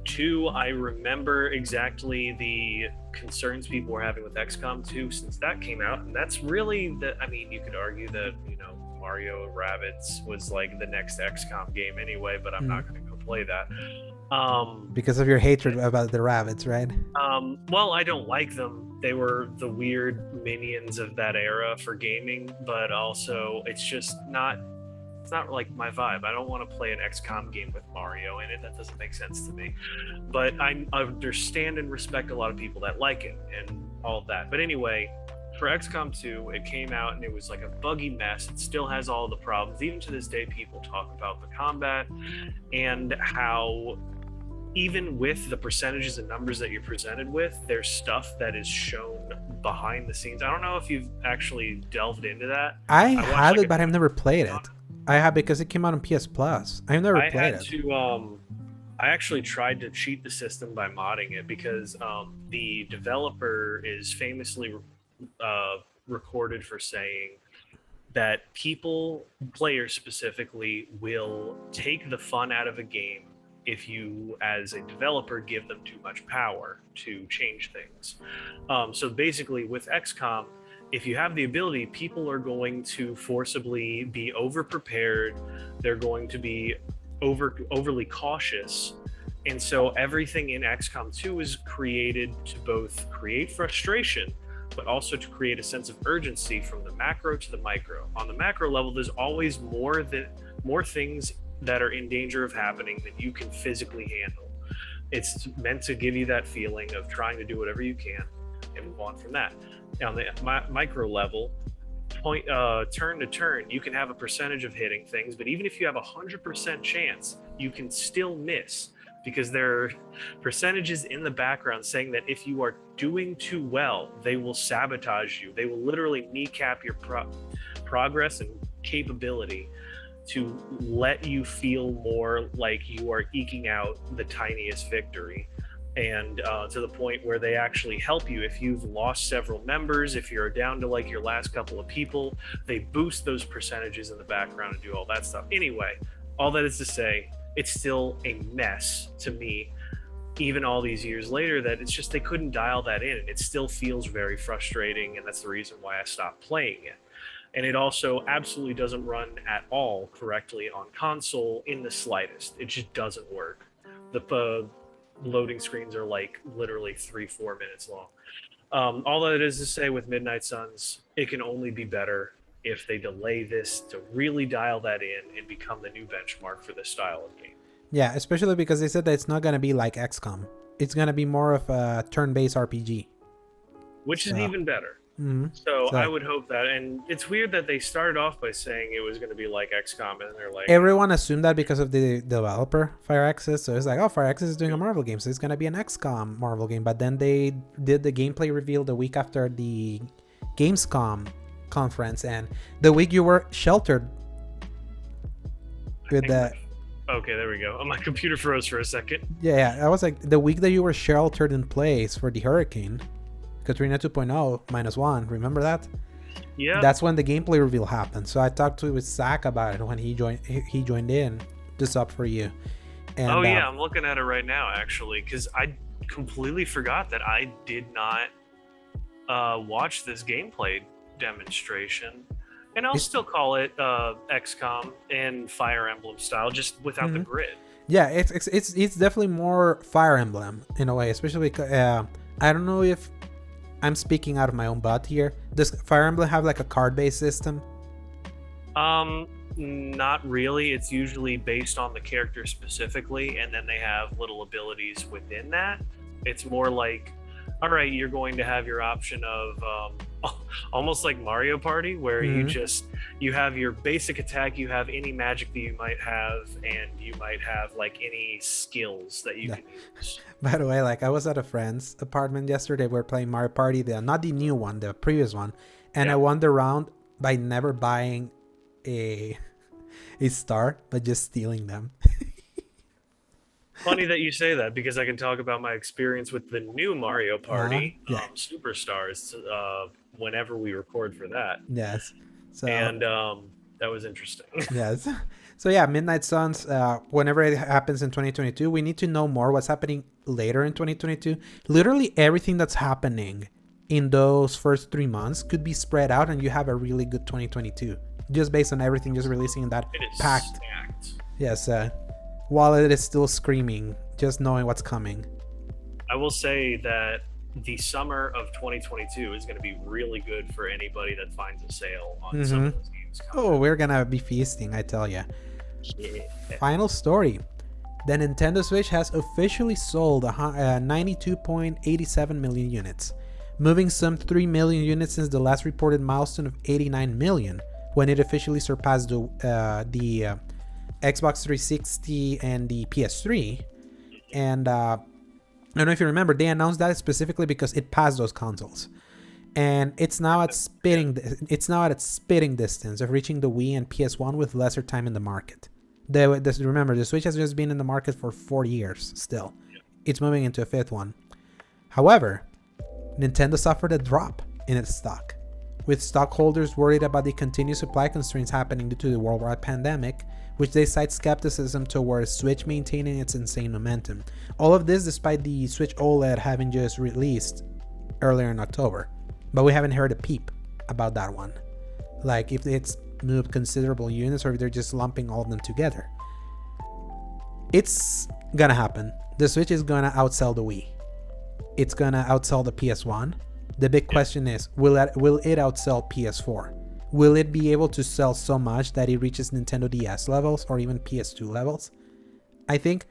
2, I remember exactly the concerns people were having with XCOM 2 since that came out. And that's really you could argue that, Mario Rabbids was like the next XCOM game anyway, but I'm not going to go play that. Because of your hatred about the rabbits, right? Well, I don't like them. They were the weird minions of that era for gaming, but also it's not like my vibe. I don't want to play an XCOM game with Mario in it. That doesn't make sense to me. But I understand and respect a lot of people that like it and all of that. But anyway, for XCOM 2, it came out and it was like a buggy mess. It still has all the problems. Even to this day, people talk about the combat and how even with the percentages and numbers that you're presented with, there's stuff that is shown behind the scenes. I don't know if you've actually delved into that. I have it, but I've never played it. I have, because it came out on PS Plus. I've never played it. I actually tried to cheat the system by modding it because the developer is famously recorded for saying that people, players specifically, will take the fun out of a game if you, as a developer, give them too much power to change things. So basically, with XCOM, if you have the ability, people are going to forcibly be over prepared. They're going to be overly cautious, and so everything in XCOM 2 is created to both create frustration, but also to create a sense of urgency from the macro to the micro. On the macro level, there's always more things that are in danger of happening than you can physically handle. It's meant to give you that feeling of trying to do whatever you can and move on from that. On the micro level, turn to turn, you can have a percentage of hitting things, but even if you have 100% chance, you can still miss, because there are percentages in the background saying that if you are doing too well, they will sabotage you. They will literally kneecap your progress and capability to let you feel more like you are eking out the tiniest victory. And to the point where they actually help you if you've lost several members, if you're down to like your last couple of people, they boost those percentages in the background and do all that stuff. Anyway, all that is to say, it's still a mess to me, even all these years later, that it's just they couldn't dial that in, and it still feels very frustrating, and that's the reason why I stopped playing it. And it also absolutely doesn't run at all correctly on console in the slightest. It just doesn't work. The loading screens are like literally 3-4 minutes long. All that is to say, with Midnight Suns, it can only be better if they delay this to really dial that in and become the new benchmark for this style of game. Yeah, especially because they said that it's not going to be like XCOM. It's going to be more of a turn-based RPG. Which is even better. Mm-hmm. So I would hope that. And it's weird that they started off by saying it was going to be like XCOM, and they're like... Everyone assumed that because of the developer, Firaxis. So it's like, oh, Firaxis is doing a Marvel game, so it's going to be an XCOM Marvel game. But then they did the gameplay reveal the week after the Gamescom conference, and the week you were sheltered with the... Okay, there we go. My computer froze for a second. Yeah, I was like, the week that you were sheltered in place for the hurricane, Katrina 2.0 -1, remember that? Yeah. That's when the gameplay reveal happened. So I talked with Zach about it when he joined in to sub for you. And, I'm looking at it right now, actually, because I completely forgot that I did not watch this gameplay demonstration. And I'll still call it XCOM and Fire Emblem style, just without the grid. Yeah, it's definitely more Fire Emblem in a way, especially I don't know if I'm speaking out of my own butt here. Does Fire Emblem have like a card-based system? Not really. It's usually based on the character specifically, and then they have little abilities within that. It's more like, all right, you're going to have your option of almost like Mario Party, where you have your basic attack, you have any magic that you might have, and you might have like any skills that you can use. By the way, like I was at a friend's apartment yesterday. We were playing Mario Party, not the new one, the previous one, and I won the round by never buying a star, but just stealing them. Funny that you say that, because I can talk about my experience with the new Mario Party Superstars whenever we record for that. Yes. So, and that was interesting. Yes. So yeah, Midnight Suns, whenever it happens in 2022, we need to know more what's happening later in 2022. Literally everything that's happening in those first 3 months could be spread out, and you have a really good 2022 just based on everything just releasing in that packed. Stacked. Yes. While it is still screaming, just knowing what's coming. I will say that the summer of 2022 is going to be really good for anybody that finds a sale on some of those games. Oh, we're going to be feasting, I tell you. Yeah. Final story. The Nintendo Switch has officially sold 92.87 million units, moving some 3 million units since the last reported milestone of 89 million, when it officially surpassed the Xbox 360 and the PS3. And I don't know if you remember, they announced that specifically because it passed those consoles, and it's now at spitting distance of reaching the Wii and PS1 with lesser time in the market. Remember, the Switch has just been in the market for 4 years still. It's moving into a 5th one. However, Nintendo suffered a drop in its stock, with stockholders worried about the continued supply constraints happening due to the worldwide pandemic, which they cite skepticism towards Switch maintaining its insane momentum. All of this despite the Switch OLED having just released earlier in October. But we haven't heard a peep about that one. Like if it's moved considerable units or if they're just lumping all of them together. It's gonna happen. The Switch is gonna outsell the Wii. It's gonna outsell the PS1. The big question is, will it outsell PS4? Will it be able to sell so much that it reaches Nintendo DS levels or even PS2 levels? I think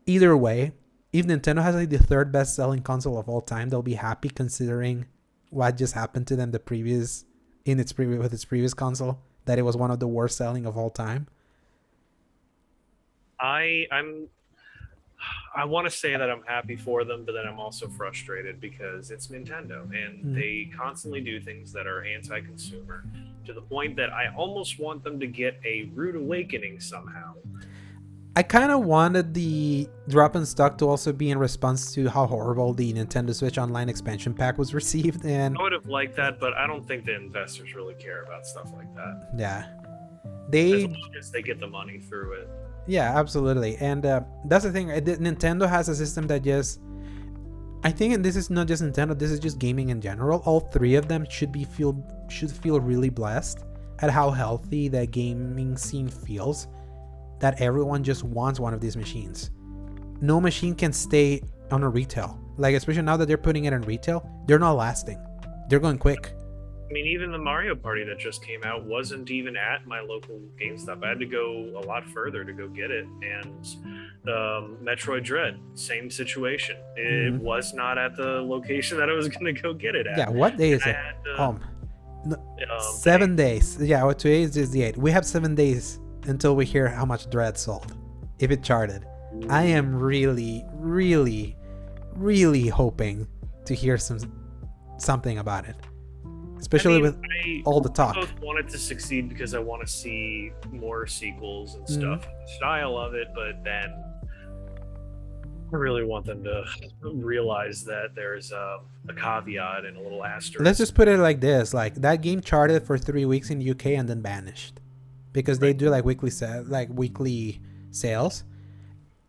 either way, if Nintendo has like the 3rd best selling console of all time, they'll be happy considering what just happened to them with its previous console, that it was one of the worst selling of all time. I want to say that I'm happy for them, but then I'm also frustrated because it's Nintendo and they constantly do things that are anti-consumer to the point that I almost want them to get a rude awakening somehow. I kind of wanted the drop in stock to also be in response to how horrible the Nintendo Switch Online expansion pack was received. And I would have liked that, but I don't think the investors really care about stuff like that. Yeah. As long as they get the money through it. Yeah, absolutely. And that's the thing. Nintendo has a system that just... I think, and this is not just Nintendo, this is just gaming in general. All 3 of them should feel really blessed at how healthy the gaming scene feels. That everyone just wants one of these machines. No machine can stay on a retail. Like, especially now that they're putting it in retail, they're not lasting. They're going quick. I mean, even the Mario Party that just came out wasn't even at my local GameStop. I had to go a lot further to go get it. And Metroid Dread, same situation. It was not at the location that I was going to go get it at. Yeah, what day is it? 7 days. Yeah, well, today is just the 8th. We have 7 days until we hear how much Dread sold, if it charted. I am really, really, really hoping to hear something about it. Especially with all the talk. I both want it to succeed because I want to see more sequels and stuff, the style of it, but then I really want them to realize that there's a caveat and a little asterisk. Let's just put it like this: like that game charted for 3 weeks in the UK and then vanished because they do like weekly sales.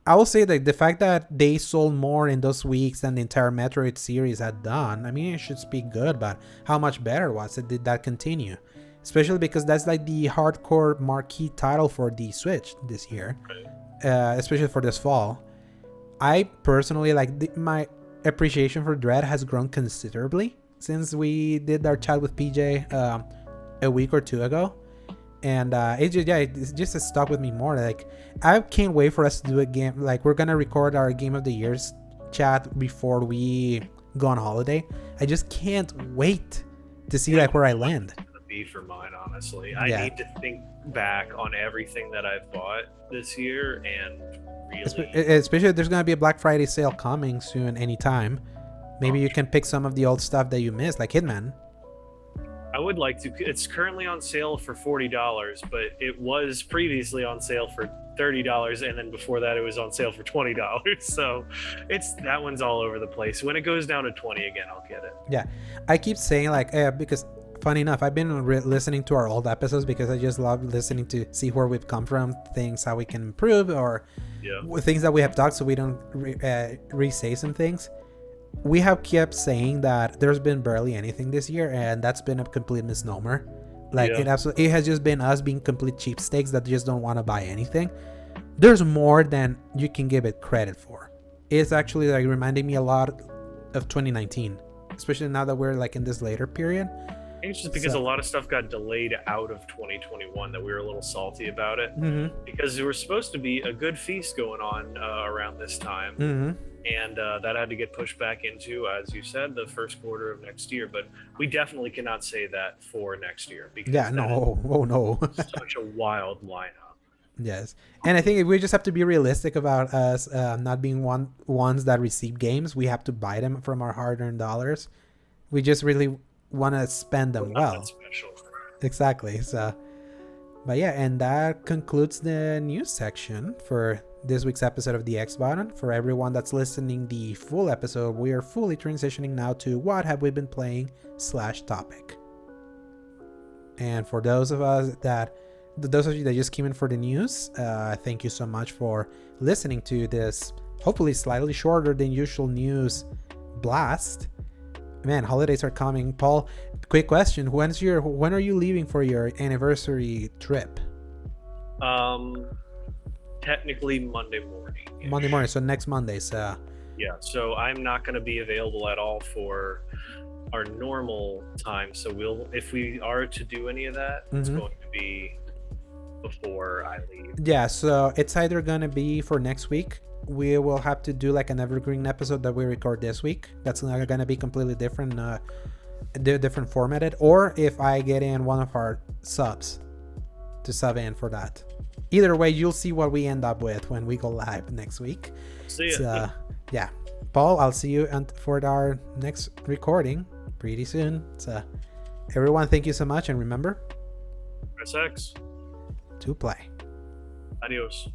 I will say that the fact that they sold more in those weeks than the entire Metroid series had done, I mean, it should speak good about how much better was it. Did that continue? Especially because that's like the hardcore marquee title for the Switch this year, especially for this fall. I personally my appreciation for Dread has grown considerably since we did our chat with PJ a week or 2 ago. And it just has stuck with me more. Like, I can't wait for us to do a game. Like, we're gonna record our Game of the Year's chat before we go on holiday. I just can't wait to see like where I land. It's gonna be for mine, honestly. I need to think back on everything that I've bought this year and really, especially there's gonna be a Black Friday sale coming soon, anytime. Maybe you can pick some of the old stuff that you missed, like Hitman. I would like to. It's currently on sale for $40, but it was previously on sale for $30, and then before that it was on sale for $20. So that one's all over the place. When it goes down to 20 again, I'll get it. Yeah, I keep saying like because funny enough, I've been listening to our old episodes because I just love listening to see where we've come from, things how we can improve, or things that we have talked so we don't re-say some things. We have kept saying that there's been barely anything this year, and that's been a complete misnomer. Like, it has just been us being complete cheapskates that just don't want to buy anything. There's more than you can give it credit for. It's actually like reminding me a lot of 2019, especially now that we're like in this later period. I think it's just because a lot of stuff got delayed out of 2021 that we were a little salty about it, because there was supposed to be a good feast going on around this time. And that had to get pushed back into, as you said, the first quarter of next year. But we definitely cannot say that for next year, because such a wild lineup. Yes, and I think we just have to be realistic about us not being ones that receive games. We have to buy them from our hard-earned dollars. We just really want to spend them well. Special. Exactly. So But yeah, and that concludes the news section for this week's episode of the X Button. For everyone that's listening the full episode, we are fully transitioning now to what have we been playing / topic. And for those of you that just came in for the news, thank you so much for listening to this hopefully slightly shorter than usual news blast. Man, holidays are coming. Paul, quick question: when are you leaving for your anniversary trip? Technically Monday morning. Monday morning, so next Monday. So yeah, so I'm not going to be available at all for our normal time. So if we are to do any of that, it's going to be before I leave. Yeah, so it's either going to be for next week. We will have to do like an evergreen episode that we record this week. That's not going to be completely different, different formatted. Or if I get in one of our subs to sub in for that. Either way, you'll see what we end up with when we go live next week. See ya. So, yeah, Paul, I'll see you for our next recording pretty soon. So, everyone, thank you so much, and remember, press X to play. Adios.